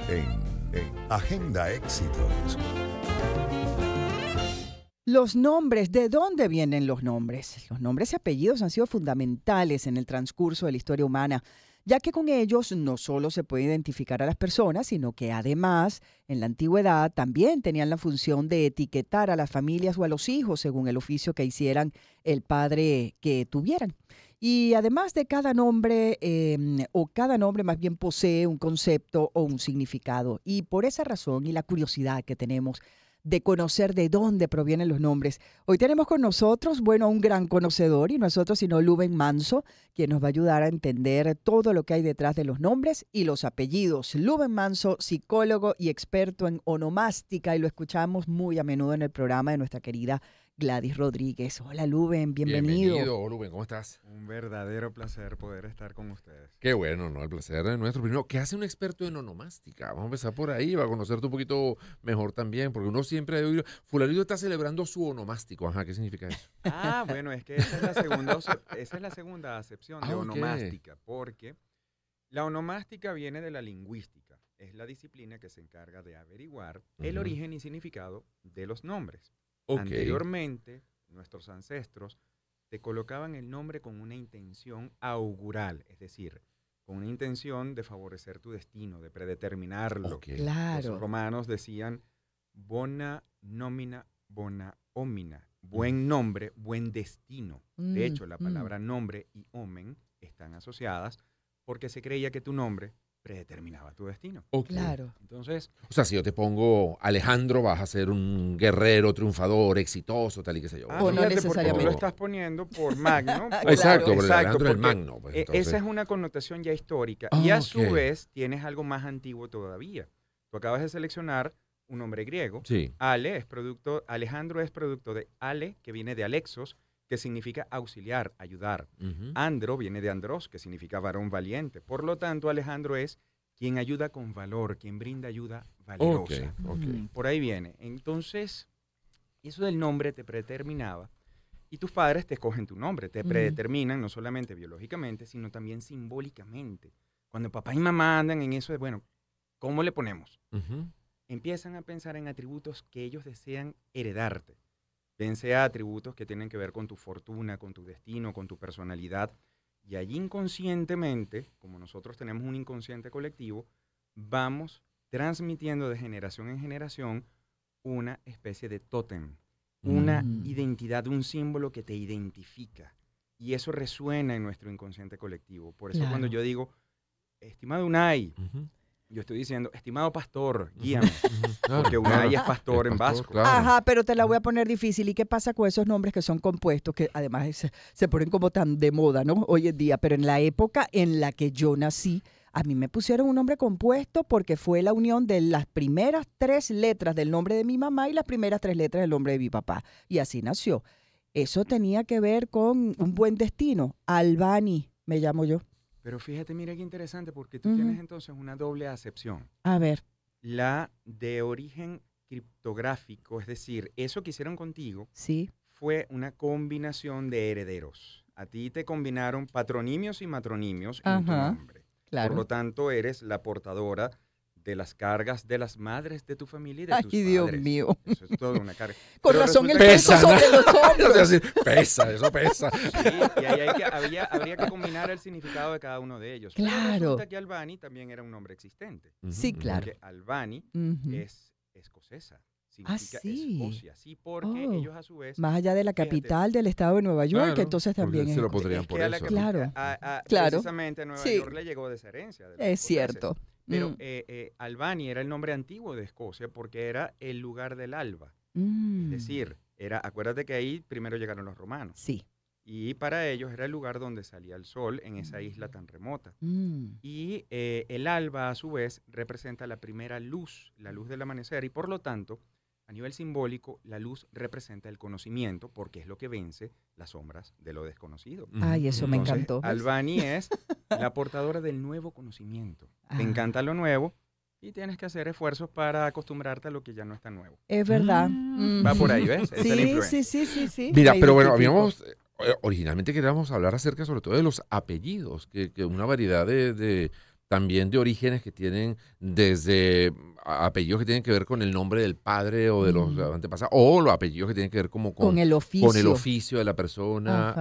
en Agenda Éxitos. Los nombres, ¿de dónde vienen los nombres? Los nombres y apellidos han sido fundamentales en el transcurso de la historia humana, ya que con ellos no solo se puede identificar a las personas, sino que además, en la antigüedad, también tenían la función de etiquetar a las familias o a los hijos según el oficio que hicieran el padre que tuvieran. Y además de cada nombre, cada nombre más bien posee un concepto o un significado. Y por esa razón y la curiosidad que tenemos de conocer de dónde provienen los nombres. Hoy tenemos con nosotros, a un gran conocedor, y no es otro sino Luven Manso, quien nos va a ayudar a entender todo lo que hay detrás de los nombres y los apellidos. Luven Manso, psicólogo y experto en onomástica, y lo escuchamos muy a menudo en el programa de nuestra querida Gladys Rodríguez. Hola, Luven, bienvenido. Bienvenido, Luven, ¿cómo estás? Un verdadero placer poder estar con ustedes. Qué bueno, ¿no? El placer es nuestro. Primero, ¿qué hace un experto en onomástica? Vamos a empezar por ahí, va a conocerte un poquito mejor también, porque uno siempre ha oído, fulanito está celebrando su onomástico. Ajá, ¿qué significa eso? Bueno, es que esa es la segunda acepción de onomástica, porque la onomástica viene de la lingüística. Es la disciplina que se encarga de averiguar el origen y significado de los nombres. Anteriormente, nuestros ancestros te colocaban el nombre con una intención augural, es decir, con una intención de favorecer tu destino, de predeterminarlo. Claro. Los romanos decían bona nomina, bona homina. Buen nombre, buen destino. De hecho, la palabra nombre y omen están asociadas porque se creía que tu nombre predeterminaba tu destino. Claro. Entonces, O sea, si yo te pongo Alejandro, vas a ser un guerrero, triunfador, exitoso, tal y qué sé yo. O no fíjate, porque necesariamente. tú lo estás poniendo por magno. Exacto, pero exacto, Alejandro es el porque magno. Pues, entonces. esa es una connotación ya histórica. Ah, y a su ok. vez, tienes algo más antiguo todavía. Tú acabas de seleccionar un nombre griego. Sí. Alejandro es producto de ale, que viene de Alexos, que significa auxiliar, ayudar. Ujú. Andro viene de Andros, que significa varón valiente. Por lo tanto, Alejandro es quien ayuda con valor, quien brinda ayuda valerosa. Ok. Por ahí viene. Entonces, eso del nombre te predeterminaba y tus padres te escogen tu nombre, te predeterminan no solamente biológicamente, sino también simbólicamente. Cuando papá y mamá andan en eso de, bueno, ¿cómo le ponemos? Ujú. Empiezan a pensar en atributos que ellos desean heredarte. Bien sea atributos que tienen que ver con tu fortuna, con tu destino, con tu personalidad. Y allí inconscientemente, como nosotros tenemos un inconsciente colectivo, vamos transmitiendo de generación en generación una especie de tótem, una identidad, un símbolo que te identifica. Y eso resuena en nuestro inconsciente colectivo. Por eso cuando yo digo, estimado Unai, Ujú. yo estoy diciendo, estimado pastor, guíame. Claro, Porque Unai claro. es pastor en vasco. Claro. Ajá, pero te la voy a poner difícil. ¿Y qué pasa con esos nombres que son compuestos, que además se ponen como tan de moda, ¿no? Hoy en día, pero en la época en la que yo nací, a mí me pusieron un nombre compuesto porque fue la unión de las primeras 3 letras del nombre de mi mamá y las primeras 3 letras del nombre de mi papá. Y así nació. Eso tenía que ver con un buen destino. Albani me llamo yo. Pero fíjate, mira qué interesante, porque tú tienes entonces una doble acepción. A ver. La de origen criptográfico, es decir, eso que hicieron contigo Sí. fue una combinación de herederos. A ti te combinaron patronimios y matronimios en tu Ajá, nombre. claro. Por lo tanto, eres la portadora de las cargas de las madres de tu familia y de Ay, tus Dios padres. mío. Eso es toda una carga. Con Pero razón el resulta que- peso Pesa, sobre los Yo te iba a hombros. decir, pesa, eso pesa. Sí, y ahí habría que combinar el significado de cada uno de ellos. Pero Claro. resulta que Albani también era un nombre existente. Sí, claro. Porque Albani Ujú. es escocesa. Significa sí. Escocia. Sí, porque Oh. ellos a su vez... Más allá de la Fíjate. capital del estado de Nueva York, Claro, entonces también porque es se lo escocés. podrían Es por que a la eso. capital- Claro. Claro. Claro. Precisamente a Nueva Sí. York le llegó de esa herencia. De los Es escoceses. cierto. Pero Mm. Albany era el nombre antiguo de Escocia porque era el lugar del alba. Mm. Es decir, acuérdate que ahí primero llegaron los romanos. Sí. Y para ellos era el lugar donde salía el sol en esa isla tan remota. Mm. Y el alba, a su vez, representa la primera luz, la luz del amanecer. Y por lo tanto, a nivel simbólico, la luz representa el conocimiento porque es lo que vence las sombras de lo desconocido. Ay, eso me Entonces, encantó. ¿ves? Albany es la portadora del nuevo conocimiento. Ah. Te encanta lo nuevo y tienes que hacer esfuerzos para acostumbrarte a lo que ya no está nuevo. Es verdad. Va por ahí, ¿ves? Esa es la Sí, influencia. sí. Mira, me pero bueno, identifico. habíamos, originalmente queríamos hablar acerca sobre todo de los apellidos, que una variedad de también de orígenes que tienen desde apellidos que tienen que ver con el nombre del padre o de los antepasados, o los apellidos que tienen que ver como Con el oficio. con el oficio de la persona,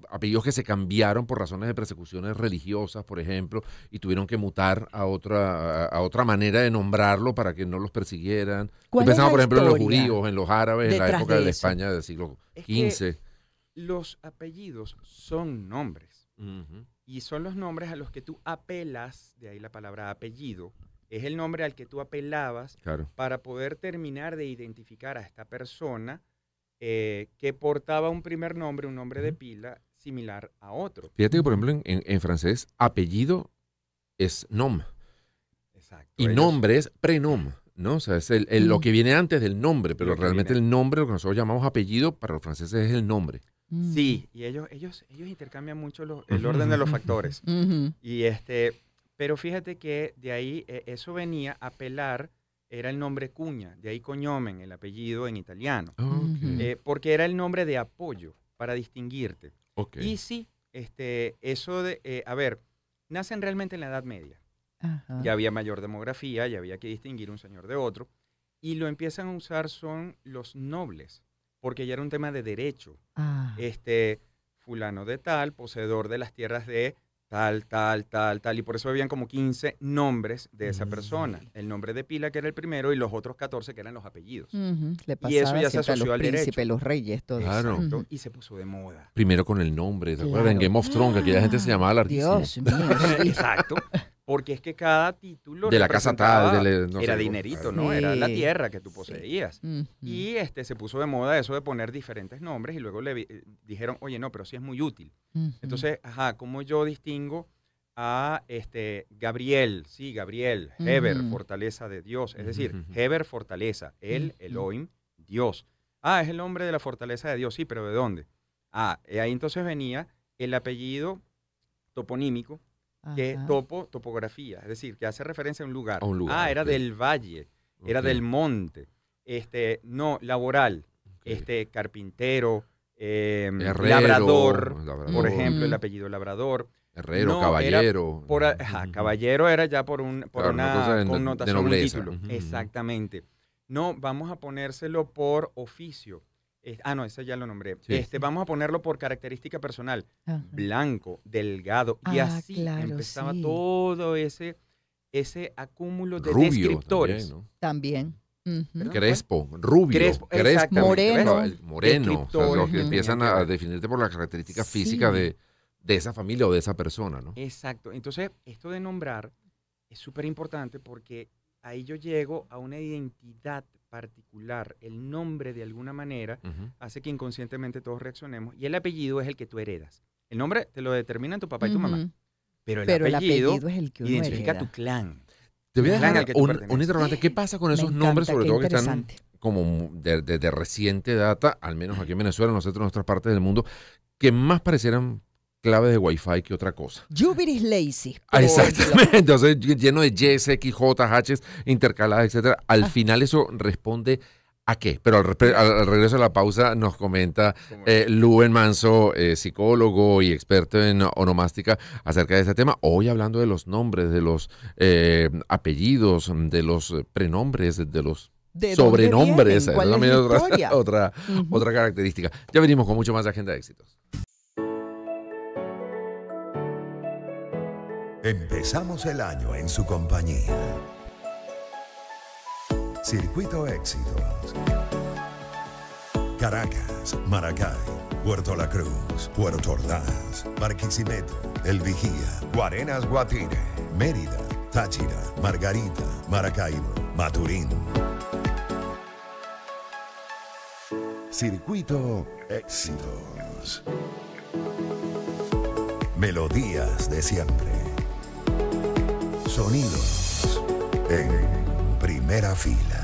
apellidos que se cambiaron por razones de persecuciones religiosas, por ejemplo, y tuvieron que mutar a otra manera de nombrarlo para que no los persiguieran. ¿Cuál Pensamos, es por la ejemplo, en los historia judíos, en los árabes, en la detrás época de de la eso? España del siglo Es que XV. los apellidos son nombres. Ujú. Y son los nombres a los que tú apelas, de ahí la palabra apellido, es el nombre al que tú apelabas Claro. para poder terminar de identificar a esta persona que portaba un primer nombre, un nombre de pila similar a otro. Fíjate que, por ejemplo, en francés, apellido es nom Exacto. y Ellos- nombre es prenom, ¿no? O sea, es lo que viene antes del nombre, pero Lo que realmente viene. el nombre, lo que nosotros llamamos apellido, para los franceses es el nombre. Sí, y ellos intercambian mucho el orden de los factores. Ujú. Pero fíjate que de ahí eso venía a apelar, era el nombre cuña, de ahí coñomen, el apellido en italiano, Ujú. porque era el nombre de apoyo para distinguirte. Ok. Y sí, eso de, nacen realmente en la Edad Media. Ajá. Ya había mayor demografía, ya había que distinguir un señor de otro, y lo empiezan a usar son los nobles, porque ya era un tema de derecho. Ah. Fulano de tal, poseedor de las tierras de tal, tal, tal, tal, y por eso habían como 15 nombres de esa persona. El nombre de pila, que era el primero, y los otros 14, que eran los apellidos. Ujú. Le Y eso pasaba ya se siempre a asoció los al derecho. príncipes, los reyes, todo eso. Claro. Exacto, Ujú. y se puso de moda. Primero con el nombre, ¿te acuerdas? En Claro. Game of Thrones, que aquella gente se llamaba larguísimo. Dios mío, sí. Exacto, porque es que cada título De la casa tal, representaba- no era sé, dinerito, Sí. ¿no? Era la tierra que tú poseías. Ujú. Y se puso de moda eso de poner diferentes nombres y luego dijeron, oye, no, pero sí es muy útil. Ujú. Entonces, ¿cómo yo distingo a Gabriel? Sí, Gabriel, Heber, Ujú. fortaleza de Dios. Es decir, Ujú. Heber, fortaleza, el Ujú. Elohim, Dios. Es el hombre de la fortaleza de Dios, sí, pero ¿de dónde? Ahí entonces venía el apellido toponímico, que es Ajá. topografía, es decir, que hace referencia a un lugar. A un lugar, Era ok. del valle, era Ok. del monte, no, laboral, Ok. carpintero, Herrero, labrador, labrador, por ejemplo, el Ujú. apellido labrador. herrero, No, era caballero. Ajá, caballero era ya por Claro, una una cosa de connotación, un nobleza. título. Ujú, ujú. Exactamente. No, vamos a ponérselo por oficio. No, ese ya lo nombré. Sí. Vamos a ponerlo por característica personal. Ajá. Blanco, delgado. Y así Claro, empezaba sí. todo ese acúmulo de Rubio descriptores. también, ¿no? También. Ujú. ¿Perdón? Crespo, rubio, Crespo, crespo, exactamente. Moreno. el moreno, o sea, Descriptores lo que que empiezan tenían que a ver. definirte por las características Sí. físicas de esa familia o de esa persona, ¿no? Exacto. Entonces, esto de nombrar es súper importante porque ahí yo llego a una identidad particular. El nombre, de alguna manera, Ujú. hace que inconscientemente todos reaccionemos. Y el apellido es el que tú heredas. El nombre te lo determinan tu papá y tu mamá. Ujú. Pero el Pero apellido es el que uno identifica hereda. tu clan. Te voy a El clan dejar al que tú un perteneces. interrogante. ¿Qué pasa con esos Me nombres, encanta, sobre qué todo que están interesante. como de reciente data, al menos aquí en Venezuela, nosotros en otras partes del mundo, que más parecieran claves de Wi-Fi que otra cosa? Jubilis Lacy. por Exactamente, entonces lleno de Ys, X, J, H intercaladas, etcétera. Al final eso responde ¿a qué? Pero al regreso de la pausa nos comenta Luen Manso, psicólogo y experto en onomástica, acerca de este tema. Hoy hablando de los nombres, de los apellidos, de los prenombres, de los ¿De dónde sobrenombres. vienen? ¿Cuál Esa es la también es historia? Ujú. otra característica. Ya venimos con mucho más de Agenda de Éxitos. Empezamos el año en su compañía. Circuito Éxitos. Caracas, Maracay, Puerto La Cruz, Puerto Ordaz, Barquisimeto, El Vigía, Guarenas, Guatire, Mérida, Táchira, Margarita, Maracaibo, Maturín. Circuito Éxitos. Melodías de siempre. Sonidos en primera fila.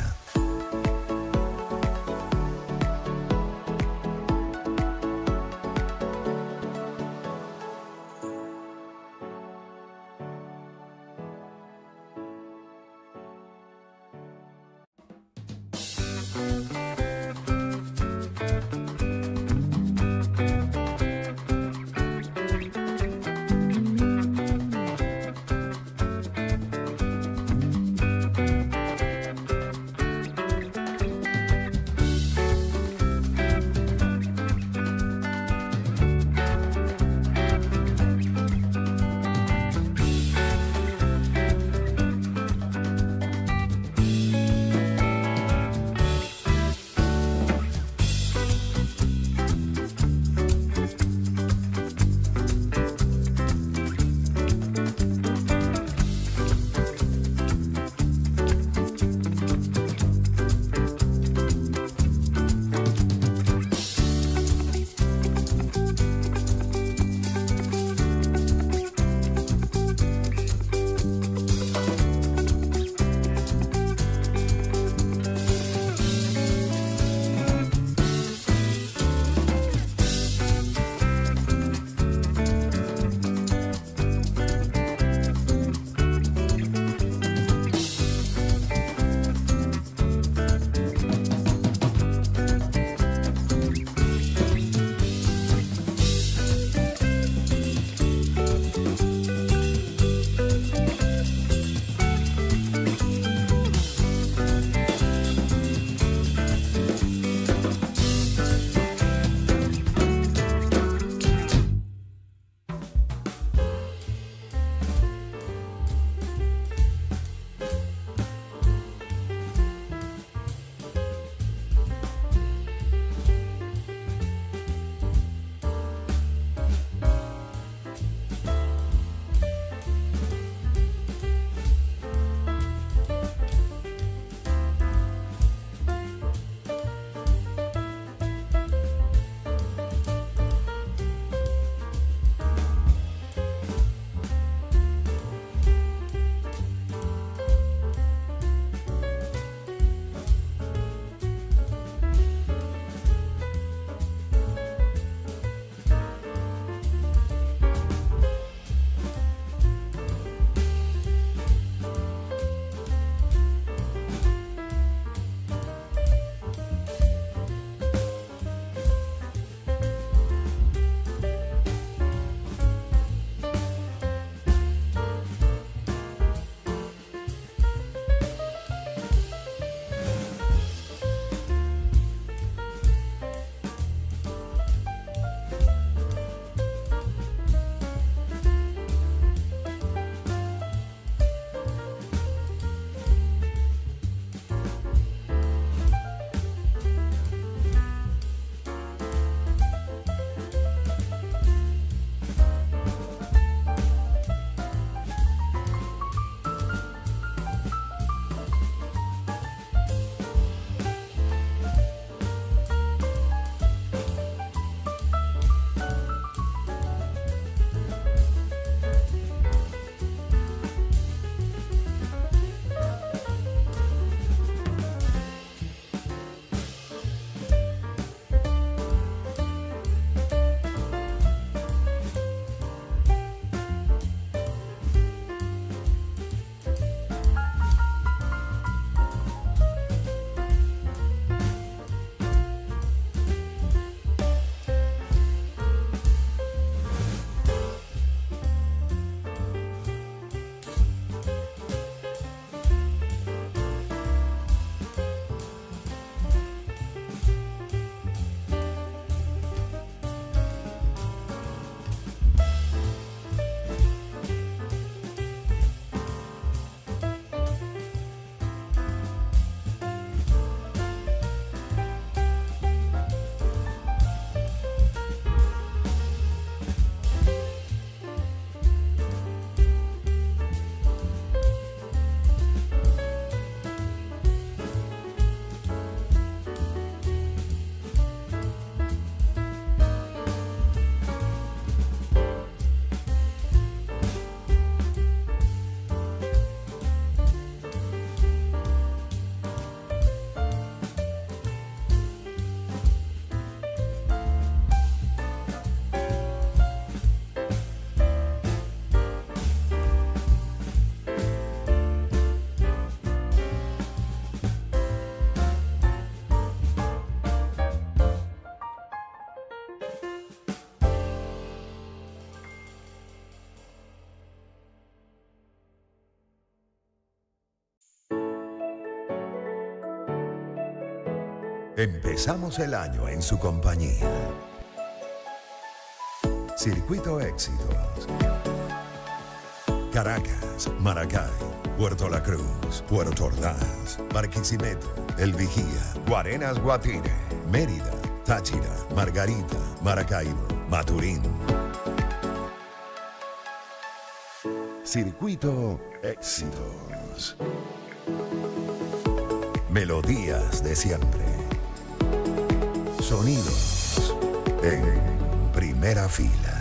Empezamos el año en su compañía. Circuito Éxitos. Caracas, Maracay, Puerto La Cruz, Puerto Ordaz, Barquisimeto, El Vigía, Guarenas, Guatire, Mérida, Táchira, Margarita, Maracaibo, Maturín. Circuito Éxitos. Melodías de siempre. Sonidos en primera fila.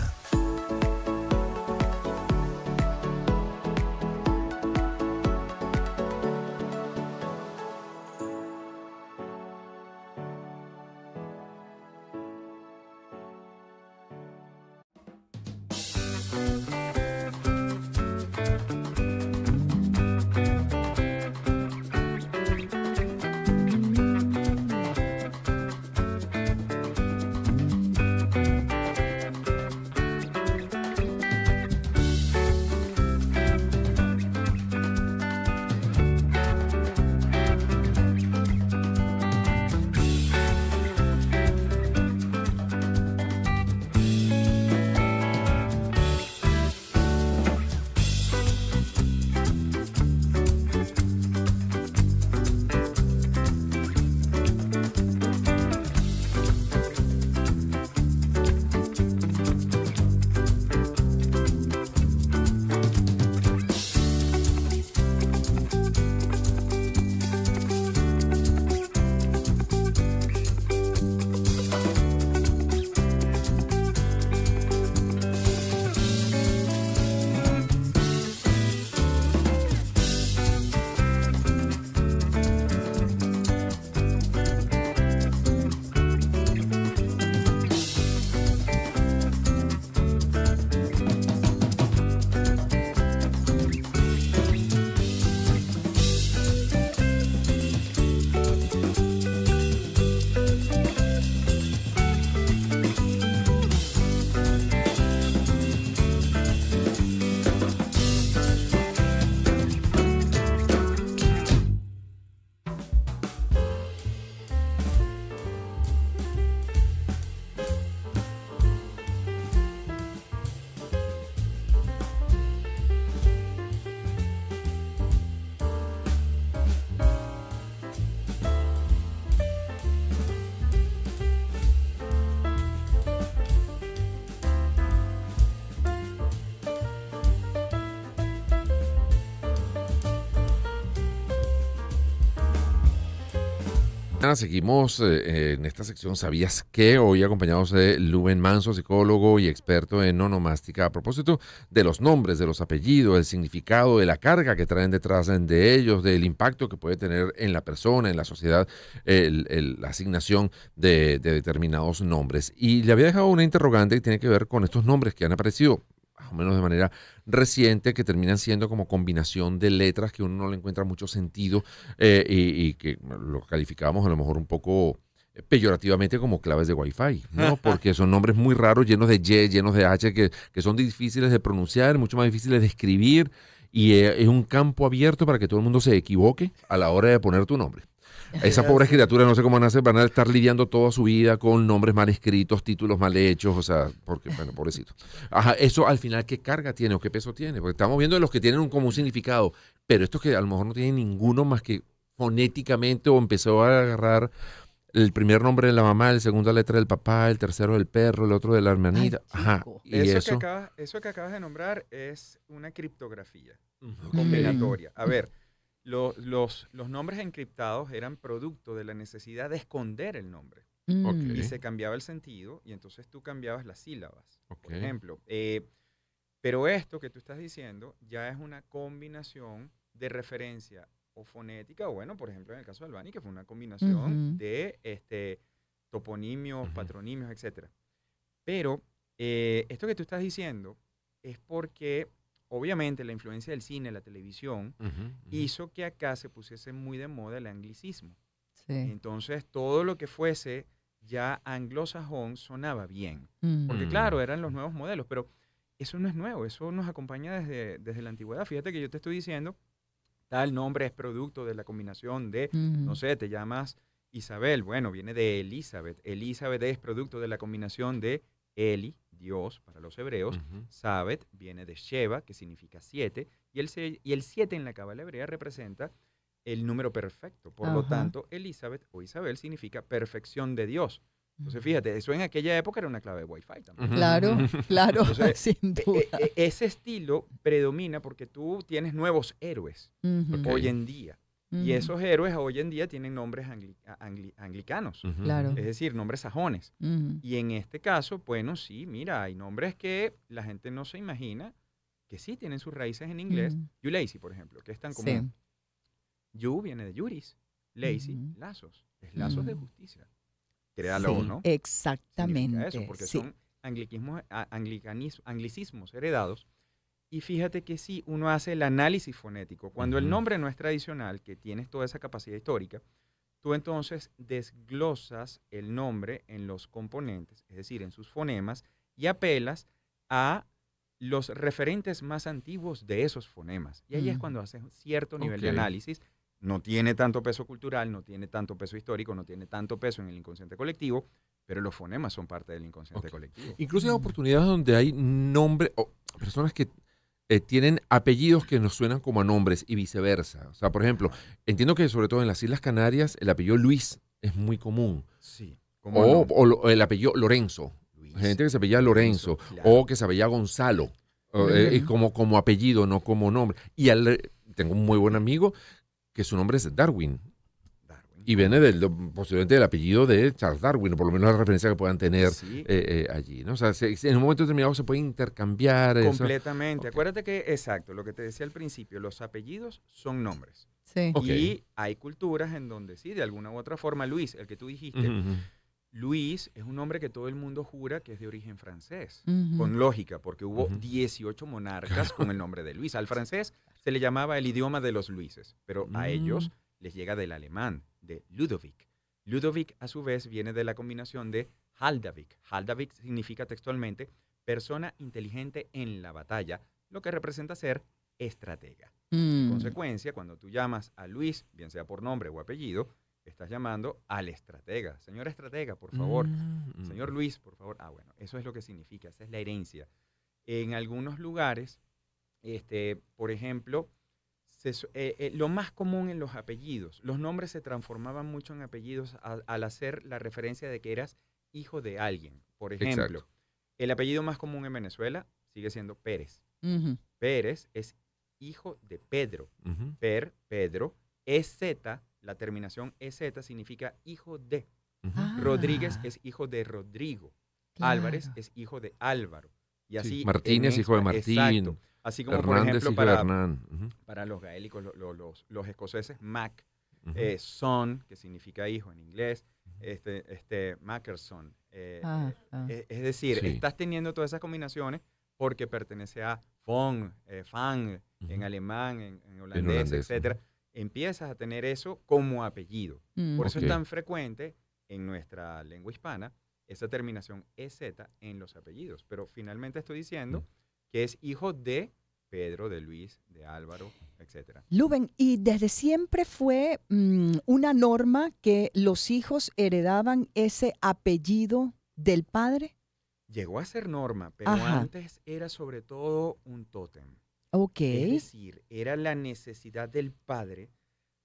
Seguimos en esta sección ¿Sabías qué? Hoy acompañados de Luen Manso, psicólogo y experto en onomástica, a propósito de los nombres, de los apellidos, el significado, de la carga que traen detrás de ellos, del impacto que puede tener en la persona, en la sociedad, la asignación de determinados nombres. Y le había dejado una interrogante que tiene que ver con estos nombres que han aparecido más o menos de manera reciente, que terminan siendo como combinación de letras que uno no le encuentra mucho sentido y que lo calificábamos a lo mejor un poco peyorativamente como claves de Wi-Fi, ¿no? Porque son nombres muy raros, llenos de Y, llenos de H, que son difíciles de pronunciar, mucho más difíciles de escribir, y es un campo abierto para que todo el mundo se equivoque a la hora de poner tu nombre. Esa pobre criatura, no sé cómo nace, van a estar lidiando toda su vida con nombres mal escritos, títulos mal hechos, o sea, porque, bueno, pobrecito. Ajá, eso al final, ¿qué carga tiene o qué peso tiene? Porque estamos viendo de los que tienen un común significado, pero estos que a lo mejor no tienen ninguno más que fonéticamente, o empezó a agarrar el primer nombre de la mamá, la segunda letra del papá, el tercero del perro, el otro de la hermanita. Ay, ajá. Y eso eso que acabas de nombrar es una criptografía Ok. combinatoria. A ver, los nombres encriptados eran producto de la necesidad de esconder el nombre. Ok. Y se cambiaba el sentido y entonces tú cambiabas las sílabas, por Ok. ejemplo. Pero esto que tú estás diciendo ya es una combinación de referencia o fonética, o bueno, por ejemplo, en el caso de Albani, que fue una combinación de toponimios, patronimios, etc. Pero esto que tú estás diciendo es porque obviamente la influencia del cine, la televisión, hizo que acá se pusiese muy de moda el anglicismo. Sí. Entonces, todo lo que fuese ya anglosajón sonaba bien. Mm. Porque claro, eran los nuevos modelos, pero eso no es nuevo, eso nos acompaña desde la antigüedad. Fíjate que yo te estoy diciendo, tal nombre es producto de la combinación de, no sé, te llamas Isabel, bueno, viene de Elizabeth. Elizabeth es producto de la combinación de Eli, Dios, para los hebreos. Ujú. Sabet viene de Sheva, que significa 7. Y el 7 en la cábala hebrea representa el número perfecto. Por lo Ajá. tanto, Elizabeth o Isabel significa perfección de Dios. Entonces, fíjate, eso en aquella época era una clave de Wi-Fi también. Ujú. Claro, claro, Entonces, sin duda. Ese estilo predomina porque tú tienes nuevos héroes Ujú, Ok. hoy en día. Y ujú, esos héroes hoy en día tienen nombres anglicanos, Ujú. Claro. es decir, nombres sajones. ujú. Y en este caso, bueno, sí, mira, hay nombres que la gente no se imagina que sí tienen sus raíces en inglés. Ujú. Yulacy, por ejemplo, que es tan Sí. común. Yu viene de Juris, Lacy, Ujú. lazos, es lazos de Ujú. justicia. Créalo o Sí, no. exactamente. Significa eso, porque Sí. son anglicismos heredados. Y fíjate que si uno hace el análisis fonético, cuando el Ujú. nombre no es tradicional, que tienes toda esa capacidad histórica, tú entonces desglosas el nombre en los componentes, es decir, en sus fonemas, y apelas a los referentes más antiguos de esos fonemas. Y ahí es Mm. cuando haces cierto nivel de Ok. análisis. No tiene tanto peso cultural, no tiene tanto peso histórico, no tiene tanto peso en el inconsciente colectivo, pero los fonemas son parte del inconsciente Ok. colectivo. Incluso hay Mm. oportunidades donde hay nombre, o personas que tienen apellidos que nos suenan como a nombres y viceversa. O sea, por ejemplo, entiendo que sobre todo en las Islas Canarias el apellido Luis es muy común. Sí, ¿cómo no? O el apellido Lorenzo. Luis, Gente que se apellida Lorenzo. claro. O que se apellida Gonzalo. Ujú. Como apellido, no como nombre. Y tengo un muy buen amigo que su nombre es Darwin. Darwin. Y viene posiblemente del apellido de Charles Darwin, o por lo menos la referencia que puedan tener Sí, allí, ¿no? O sea, en un momento determinado se puede intercambiar eso. completamente. Ok. Acuérdate que, exacto, lo que te decía al principio, los apellidos son nombres. Sí. Ok. Y hay culturas en donde sí, de alguna u otra forma, Luis, el que tú dijiste, Ujú, ujú. Luis es un nombre que todo el mundo jura que es de origen francés. Ujú. Con lógica, porque hubo Ujú. 18 monarcas con el nombre de Luis. Al francés se le llamaba el idioma de los Luises, pero a ellos les llega del alemán, de Ludovic. Ludovic, a su vez, viene de la combinación de Haldavic. Haldavic significa textualmente persona inteligente en la batalla, lo que representa ser estratega. En Mm. consecuencia, cuando tú llamas a Luis, bien sea por nombre o apellido, estás llamando al estratega. Señor estratega, por favor. Mm. Señor Luis, por favor. Ah, bueno, eso es lo que significa, esa es la herencia. En algunos lugares, por ejemplo, lo más común en los apellidos, los nombres se transformaban mucho en apellidos al hacer la referencia de que eras hijo de alguien. Por ejemplo, Exacto. el apellido más común en Venezuela sigue siendo Pérez. Ujú. Pérez es hijo de Pedro. Ujú. Pedro, EZ, la terminación EZ significa hijo de. Ujú. Ah, Rodríguez es hijo de Rodrigo. claro. Álvarez es hijo de Álvaro. Y así Sí, Martínez, hijo de Martín. Exacto. Así como, por Hernández, ejemplo, hijo de Hernán. Ujú, para los gaélicos, los escoceses, Mac, ujú. son, que significa hijo en inglés, Mackerson. Ah, ah. Es decir, Sí. estás teniendo todas esas combinaciones porque pertenece a Fong, Fang, en Ujú. alemán, en holandés, holandés, etcétera. Empiezas a tener eso como apellido. Mm. Por eso Ok. es tan frecuente en nuestra lengua hispana esa terminación EZ en los apellidos. Pero finalmente estoy diciendo que es hijo de Pedro, de Luis, de Álvaro, etcétera. Luben, ¿y desde siempre fue una norma que los hijos heredaban ese apellido del padre? Llegó a ser norma, pero Ajá. antes era sobre todo un tótem. Ok. Es decir, era la necesidad del padre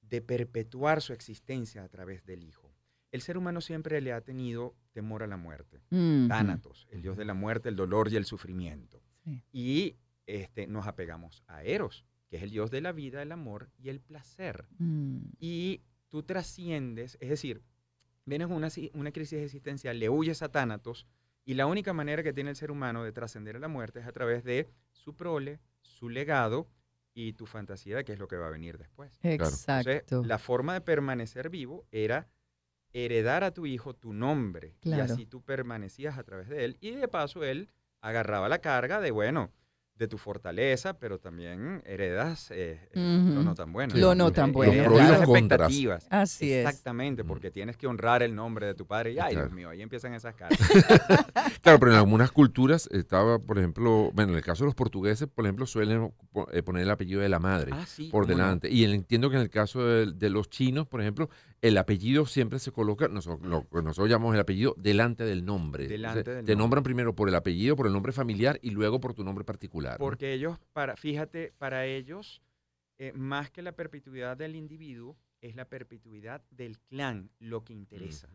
de perpetuar su existencia a través del hijo. El ser humano siempre le ha tenido temor a la muerte. Ujú. Tánatos, el dios de la muerte, el dolor y el sufrimiento. Sí. Y nos apegamos a Eros, que es el dios de la vida, el amor y el placer. Mm. Y tú trasciendes, es decir, vienes una crisis existencial, le huyes a Tánatos, y la única manera que tiene el ser humano de trascender a la muerte es a través de su prole, su legado y tu fantasía de qué es lo que va a venir después. Exacto. Entonces, la forma de permanecer vivo era heredar a tu hijo tu nombre, Claro. y así tú permanecías a través de él, y de paso él agarraba la carga de, bueno, de tu fortaleza, pero también heredas lo Ujú. no tan bueno. Lo no tan bueno, Heredas Los pros y las los contras. expectativas. Así es. Exactamente, porque tienes que honrar el nombre de tu padre. Y, ay, Claro. Dios mío, ahí empiezan esas cargas. Claro, pero en algunas culturas estaba, por ejemplo, bueno, en el caso de los portugueses, por ejemplo, suelen poner el apellido de la madre Ah, sí, por cómo no. delante. Y entiendo que en el caso de los chinos, por ejemplo, el apellido siempre se coloca, nosotros llamamos el apellido delante del nombre. Delante Entonces, del te nombre. nombran primero por el apellido, por el nombre familiar y luego por tu nombre particular. ¿no? Porque ellos, fíjate, para ellos, más que la perpetuidad del individuo, es la perpetuidad del clan lo que interesa,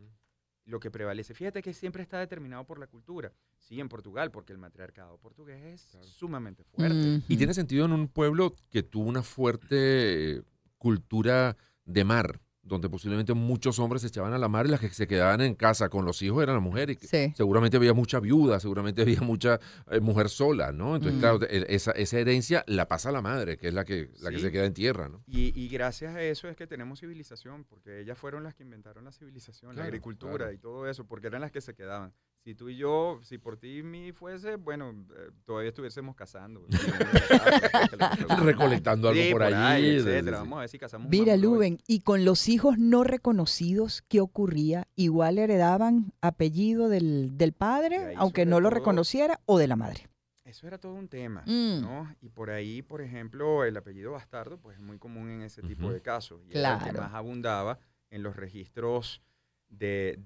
lo que prevalece. Fíjate que siempre está determinado por la cultura. Sí, en Portugal, porque el matriarcado portugués es sumamente fuerte. Y tiene sentido en un pueblo que tuvo una fuerte cultura de mar, donde posiblemente muchos hombres se echaban a la mar y las que se quedaban en casa con los hijos eran las mujeres. Sí. Seguramente había mucha viuda, seguramente había mucha mujer sola, ¿no? Entonces, claro, esa herencia la pasa la madre, que es la que Sí. se queda en tierra, ¿no? Y gracias a eso es que tenemos civilización, porque ellas fueron las que inventaron la civilización, la Claro, agricultura claro. y todo eso, porque eran las que se quedaban. Si tú y yo, si por ti mí fuese, bueno, todavía estuviésemos cazando. Recolectando algo Sí, por allí. ahí, sí, etcétera. sí. Vamos a ver si cazamos un Mira, mamut hoy. Luben, y con los hijos no reconocidos, ¿qué ocurría? ¿Igual heredaban apellido del De padre, ahí aunque sobre no lo todo- reconociera, o de la madre? Eso era todo un tema, Mm. ¿no? Y por ahí, por ejemplo, el apellido bastardo, pues es muy común en ese tipo Ujú. de casos. Y era el que Claro. más abundaba en los registros de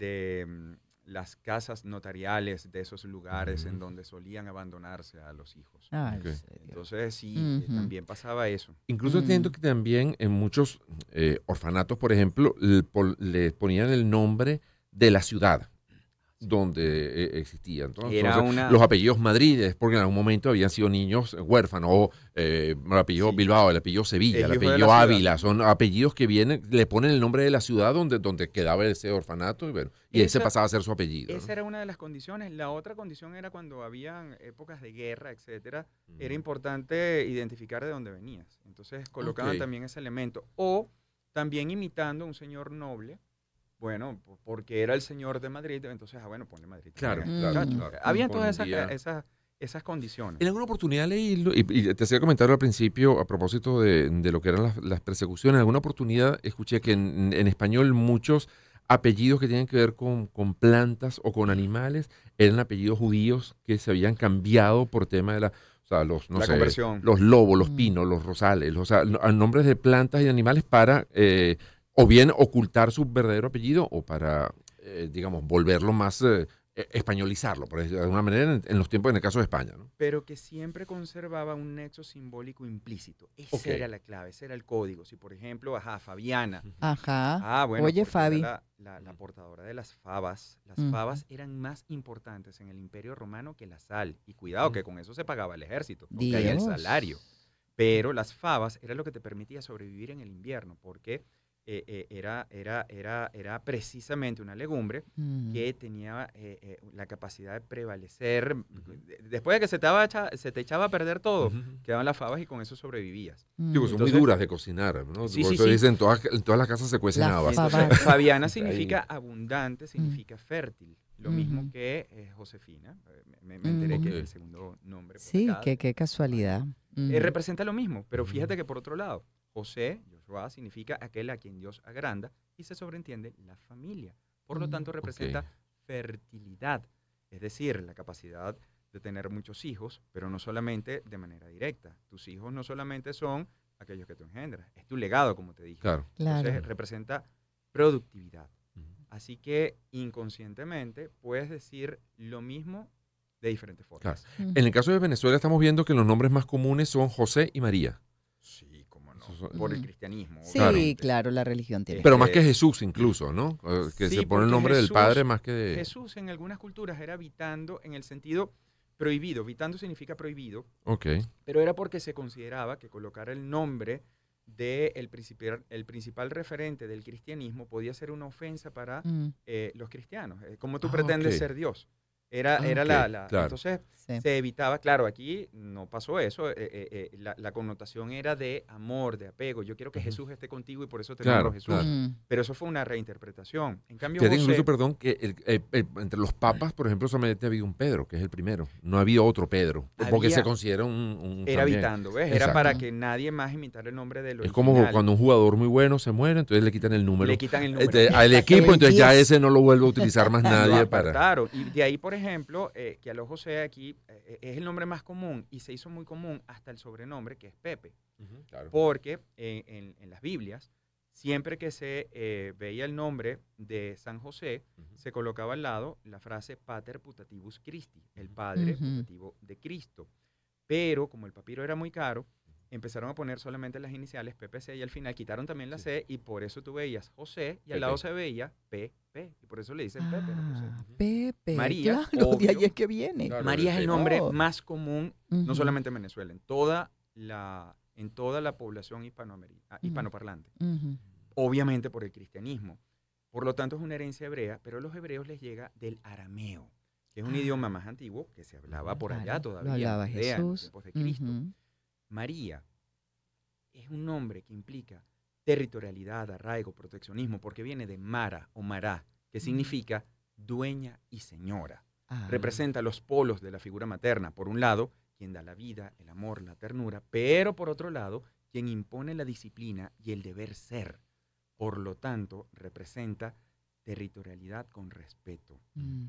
las casas notariales de esos lugares en Ujú. donde solían abandonarse a los hijos. Ay, Ok. en serio. Entonces, sí, Ujú. también pasaba eso. Incluso entiendo que también en muchos orfanatos, por ejemplo, le ponían el nombre de la ciudad donde existían. Entonces, Era una- los apellidos Madrid es porque en algún momento habían sido niños huérfanos, o el apellido Sí. Bilbao, el apellido Sevilla, El el hijo de la apellido ciudad. Ávila, son apellidos que vienen, le ponen el nombre de la ciudad donde quedaba ese orfanato, y bueno, y ese Esa- pasaba a ser su apellido. ¿no? Esa era una de las condiciones. La otra condición era cuando habían épocas de guerra, etcétera. Era importante identificar de dónde venías. Entonces colocaban Ok. también ese elemento. O también imitando a un señor noble. Bueno, porque era el señor de Madrid, entonces, bueno, ponle Madrid. Claro, también a este claro, muchacho. claro. Habían todas Pondría- esas condiciones. En alguna oportunidad leí, y te hacía comentario al principio a propósito de lo que eran las persecuciones, en alguna oportunidad escuché que en español muchos apellidos que tienen que ver con plantas o con animales eran apellidos judíos que se habían cambiado por tema de o sea, no La sé, conversión. los lobos, los Mm. pinos, los rosales, o sea, nombres de plantas y de animales para o bien ocultar su verdadero apellido o para, digamos, volverlo más, españolizarlo, por decirlo de alguna manera, en los tiempos, en el caso de España, ¿no? Pero que siempre conservaba un nexo simbólico implícito. Esa Ok. era la clave, ese era el código. Si, por ejemplo, Fabiana. Ajá. Bueno, Oye, porque Fabi. era la portadora de las fabas. Las Ujú. fabas eran más importantes en el Imperio Romano que la sal. Y cuidado, que con eso se pagaba el ejército, porque caía el Dios. salario. Pero las fabas era lo que te permitía sobrevivir en el invierno, porque era precisamente una legumbre Mm. que tenía la capacidad de prevalecer. Después de que se te echaba a perder todo, quedaban las fabas y con eso sobrevivías. Mm. Digo, son muy Entonces- duras de cocinar, ¿no? Sí, por sí, eso sí. dicen, en todas las casas se cuecen La habas. fava. Entonces, Fabiana Ahí. significa abundante, significa fértil. Lo mismo Ujú. que Josefina. Me enteré que Ok. es el segundo nombre. por Sí, acá. qué casualidad. Mm. Representa lo mismo, pero fíjate que por otro lado, José, Joshua, significa aquel a quien Dios agranda y se sobreentiende la familia. Por lo tanto, representa Ok. fertilidad, es decir, la capacidad de tener muchos hijos, pero no solamente de manera directa. Tus hijos no solamente son aquellos que tú engendras, es tu legado, como te dije. Claro. Claro. Entonces, representa productividad. Ujú. Así que inconscientemente puedes decir lo mismo de diferentes formas. Mm. En el caso de Venezuela estamos viendo que los nombres más comunes son José y María. Sí, cómo no. Esos son- Por el Mm. cristianismo. Sí, obviamente. claro, la religión tiene. Pero Este- más que Jesús incluso, ¿no? Que Sí, se pone el porque nombre del Jesús- Padre más que de... Jesús en algunas culturas era vitando en el sentido prohibido. Vitando significa prohibido, Ok. pero era porque se consideraba que colocar el nombre del el principal referente del cristianismo podía ser una ofensa para Mm, los cristianos. Como tú Ah, pretendes ok. ser Dios. Ah, Era ok, claro. Entonces sí. se evitaba, claro, aquí no pasó eso, la connotación era de amor, de apego. Yo quiero que Ujú. Jesús esté contigo y por eso te Claro, nombro Jesús. claro. Mm. Pero eso fue una reinterpretación. En cambio, Fíjate, José, incluso, perdón, que entre los papas, por ejemplo, solamente ha habido un Pedro, que es el primero. No ha habido otro Pedro, porque Había- se considera un era también. evitando, ¿ves? Era Exacto. para que nadie más imitara el nombre del Es como original. cuando un jugador muy bueno se muere, entonces le quitan el número le quitan el número. al equipo, entonces ya 10. ese no lo vuelve a utilizar más Lo nadie para... apartaron. Y de ahí, por ejemplo, que a los José aquí es el nombre más común y se hizo muy común hasta el sobrenombre, que es Pepe. Ujú, claro. Porque en las Biblias siempre que se veía el nombre de San José, se colocaba al lado la frase Pater Putativus Christi, el Padre putativo de Cristo. Pero como el papiro era muy caro, empezaron a poner solamente las iniciales PPC y al final quitaron también la C y por eso tú veías José y al lado se veía PP y por eso le dicen Pepe. Pepe, María, claro, de ahí obvio. es que viene. Claro. María es el nombre Oh. más común, no solamente en Venezuela, en toda la población hispanoparlante. Ujú. Obviamente por el cristianismo. Por lo tanto es una herencia hebrea, pero a los hebreos les llega del arameo, que es un idioma más antiguo que se hablaba por allá Claro, todavía, lo hablaba en Judea, en los Jesús. tiempos de Cristo. Ujú. María es un nombre que implica territorialidad, arraigo, proteccionismo, porque viene de Mara o Mará, que significa dueña y señora. Ah. Representa los polos de la figura materna. Por un lado, quien da la vida, el amor, la ternura, pero por otro lado, quien impone la disciplina y el deber ser. Por lo tanto, representa territorialidad con respeto.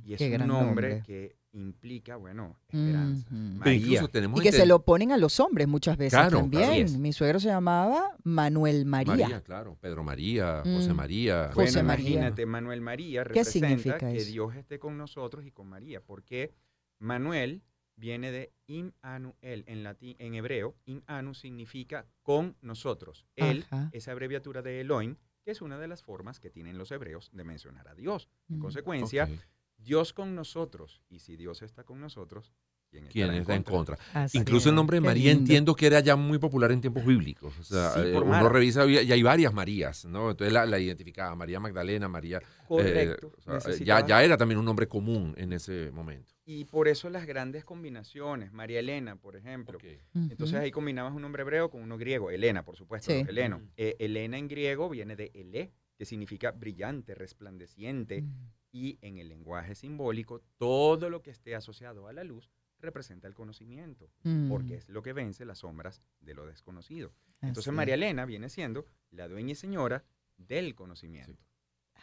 Y es Qué un gran nombre que implica, bueno, esperanza. Ujú. Pero María. incluso tenemos Y que se lo ponen a los hombres muchas veces Claro, también. así es. Mi suegro se llamaba Manuel María. María, claro. Pedro María, José Mm. María. Bueno, José María. imagínate, Manuel María ¿Qué representa significa que eso? Dios esté con nosotros y con María, porque Manuel viene de im anu el, en latín, en hebreo, im anu significa con nosotros. El Ajá. es abreviatura de Elohim, que es una de las formas que tienen los hebreos de mencionar a Dios. En Mm. consecuencia, Ok. Dios con nosotros, y si Dios está con nosotros, ¿quién ¿Quién estará está en contra? Así Incluso el es. nombre de Qué María lindo. entiendo que era ya muy popular en tiempos bíblicos. O sea, Sí, por uno Mara. revisa y hay varias Marías, ¿no? Entonces la identificaba, María Magdalena, María. Correcto. O sea, necesitaba- ya era también un nombre común en ese momento. Y por eso las grandes combinaciones. María Elena, por ejemplo. Ujú. Entonces ahí combinabas un nombre hebreo con uno griego. Elena, por supuesto. Sí. Los Heleno. Mm. Elena en griego viene de ele, que significa brillante, resplandeciente. Mm. Y en el lenguaje simbólico, todo lo que esté asociado a la luz representa el conocimiento, Mm. porque es lo que vence las sombras de lo desconocido. Entonces Así María es. Elena viene siendo la dueña y señora del conocimiento.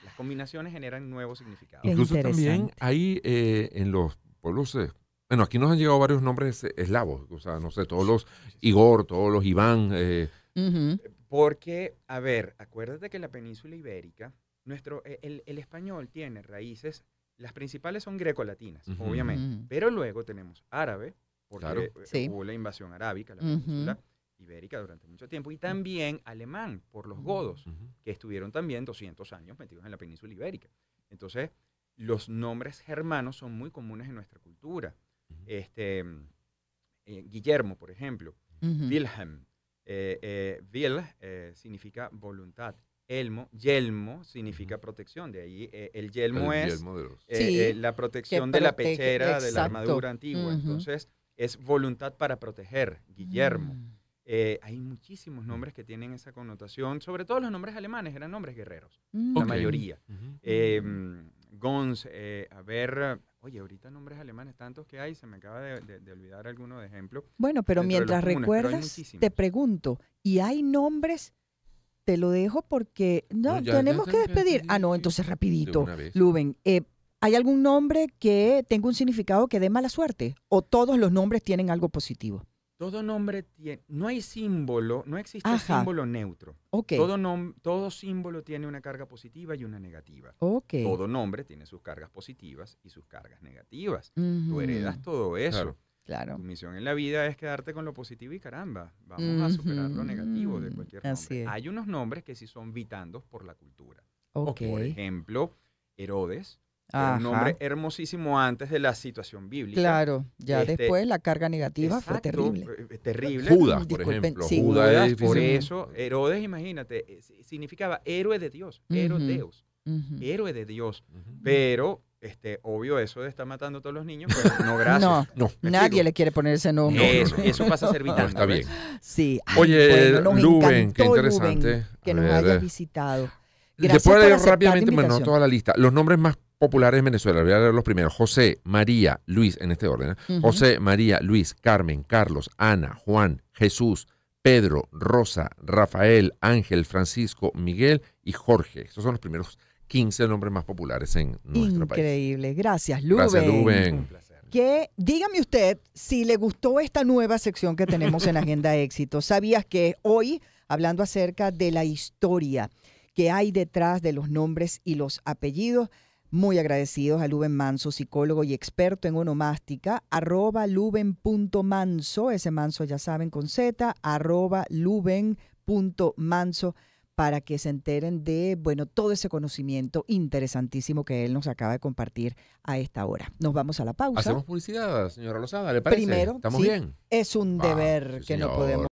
Las combinaciones generan nuevos significados. Qué Incluso también interesante. hay en los pueblos, bueno, aquí nos han llegado varios nombres eslavos, o sea, no sé, todos los Igor, todos los Iván. Ujú. Porque, a ver, acuérdate que la península ibérica, el español tiene raíces, las principales son grecolatinas, Ujú. obviamente, Ujú. pero luego tenemos árabe, porque Claro. Sí. hubo la invasión arábica, la Ujú. península ibérica durante mucho tiempo, y también alemán, por los godos, Ujú. que estuvieron también 200 años metidos en la península ibérica. Entonces, los nombres germanos son muy comunes en nuestra cultura. Ujú. Guillermo, por ejemplo, Ujú. Wilhelm. Vil significa voluntad. Yelmo significa protección. De ahí el yelmo El es yelmo de los- Sí, la protección que de la protege, pechera, de la exacto. armadura antigua. Ujú. Entonces, es voluntad para proteger. Guillermo. Mm. Hay muchísimos nombres que tienen esa connotación. Sobre todo los nombres alemanes eran nombres guerreros. Mm. La Ok. mayoría. Ujú. Gons, a ver, oye, ahorita nombres alemanes tantos que hay, se me acaba de olvidar alguno de ejemplo. Bueno, pero dentro de los mientras comunes, pero hay recuerdas, muchísimos. te pregunto, ¿y hay nombres? Te lo dejo porque no, No, ya tenemos que tenemos que despedir. Ah, no, despedir, entonces de rapidito. una vez. Luben, ¿hay algún nombre que tenga un significado que dé mala suerte? ¿O todos los nombres tienen algo positivo? Todo nombre tiene, no hay símbolo, no existe Ajá. símbolo neutro. Ok, Todo símbolo tiene una carga positiva y una negativa. ok. Todo nombre tiene sus cargas positivas y sus cargas negativas. Tú Ujú, heredas todo eso. Claro. Claro. Tu misión en la vida es quedarte con lo positivo y caramba, vamos a superar lo negativo de cualquier Así nombre. es. Hay unos nombres que sí son vitandos por la cultura. Ok. Por ejemplo, Herodes, era Ajá. un nombre hermosísimo antes de la situación bíblica. Claro, ya Este, después la carga negativa fue Exacto, terrible. Terrible. Judas, por Disculpen, ejemplo. sí. Judas Judas, es por difícil. eso, Herodes, imagínate, significaba héroe de Dios, Ujú. Herodeus, Ujú. héroe de Dios. Ujú. Pero, obvio, eso de estar matando a todos los niños, pues no, gracias. No, No. ¿Me nadie explico? le quiere poner ese nombre. Eso, eso pasa a ser No, vital. está bien. Sí. Ay, Oye, bueno, nos Luben, qué encantó, interesante. Luben, que A nos ver, hayas visitado. Gracias Después por de aceptar la rápidamente, bueno, no invitación. toda la lista. Los nombres más populares en Venezuela, voy a leer los primeros. José, María, Luis, en este orden. Ujú. José, María, Luis, Carmen, Carlos, Ana, Juan, Jesús, Pedro, Rosa, Rafael, Ángel, Francisco, Miguel y Jorge. Estos son los primeros 15 nombres más populares en nuestro país. Increíble. Gracias, Luben. Gracias, Luben. Un placer. Que dígame usted si le gustó esta nueva sección que tenemos en Agenda Éxito. ¿Sabías que hoy, hablando acerca de la historia que hay detrás de los nombres y los apellidos. Muy agradecidos a Luben Manso, psicólogo y experto en onomástica, @luben.manso, ese Manso ya saben con Z, @luben.manso, para que se enteren de, bueno, todo ese conocimiento interesantísimo que él nos acaba de compartir a esta hora. Nos vamos a la pausa. Hacemos publicidad, señora Lozada, ¿le parece? Primero, ¿Estamos sí, bien? es un deber Sí, que no señor. podemos